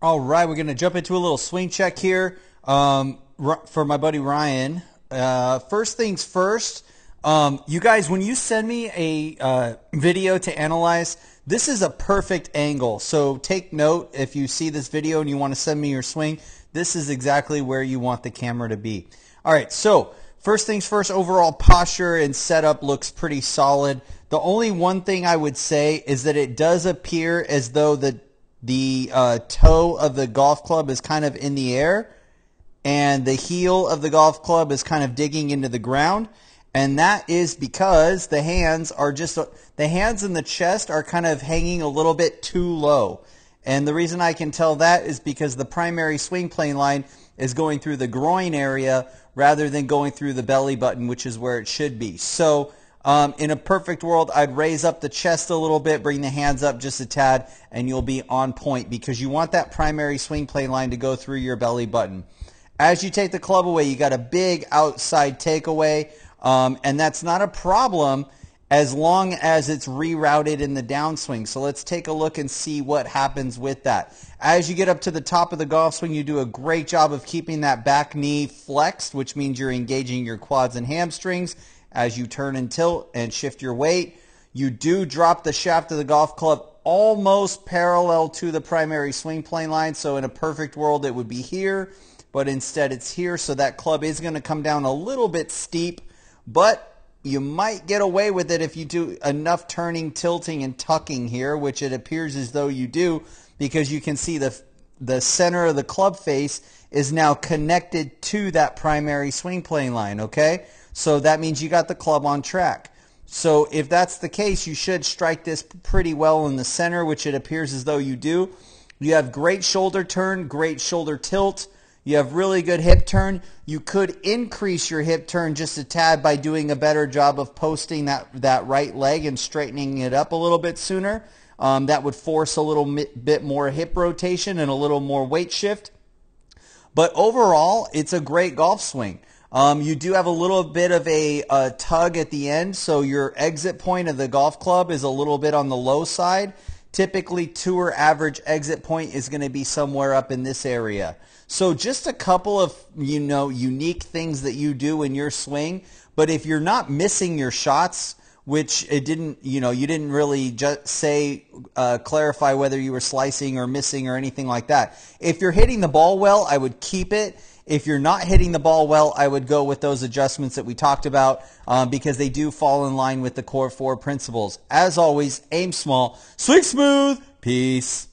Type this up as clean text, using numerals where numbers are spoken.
All right, we're going to jump into a little swing check here for my buddy Ryan. First things first, you guys, when you send me a video to analyze, this is a perfect angle. So take note, if you see this video and you want to send me your swing, this is exactly where you want the camera to be. All right, so first things first, overall posture and setup looks pretty solid. The only one thing I would say is that it does appear as though the toe of the golf club is kind of in the air and the heel of the golf club is kind of digging into the ground, and that is because the hands and the chest are kind of hanging a little bit too low. And the reason I can tell that is because the primary swing plane line is going through the groin area rather than going through the belly button, which is where it should be. So in a perfect world, I'd raise up the chest a little bit, bring the hands up just a tad, and you'll be on point because you want that primary swing plane line to go through your belly button. As you take the club away, you got a big outside takeaway, and that's not a problem as long as it's rerouted in the downswing. So let's take a look and see what happens with that. As you get up to the top of the golf swing, you do a great job of keeping that back knee flexed, which means you're engaging your quads and hamstrings. As you turn and tilt and shift your weight, you do drop the shaft of the golf club almost parallel to the primary swing plane line. So in a perfect world, it would be here, but instead it's here. So that club is going to come down a little bit steep, but you might get away with it if you do enough turning, tilting, and tucking here, which it appears as though you do, because you can see the center of the club face is now connected to that primary swing plane line, okay? So that means you got the club on track. So if that's the case, you should strike this pretty well in the center, which it appears as though you do. You have great shoulder turn, great shoulder tilt. You have really good hip turn. You could increase your hip turn just a tad by doing a better job of posting that right leg and straightening it up a little bit sooner. That would force a little bit more hip rotation and a little more weight shift. But overall, it's a great golf swing. You do have a little bit of a tug at the end, so your exit point of the golf club is a little bit on the low side. Typically, tour average exit point is going to be somewhere up in this area. So just a couple of, unique things that you do in your swing. But if you're not missing your shots, which it didn't, you didn't really just say, clarify whether you were slicing or missing or anything like that. If you're hitting the ball well, I would keep it. If you're not hitting the ball well, I would go with those adjustments that we talked about because they do fall in line with the core 4 principles. As always, aim small, swing smooth, peace.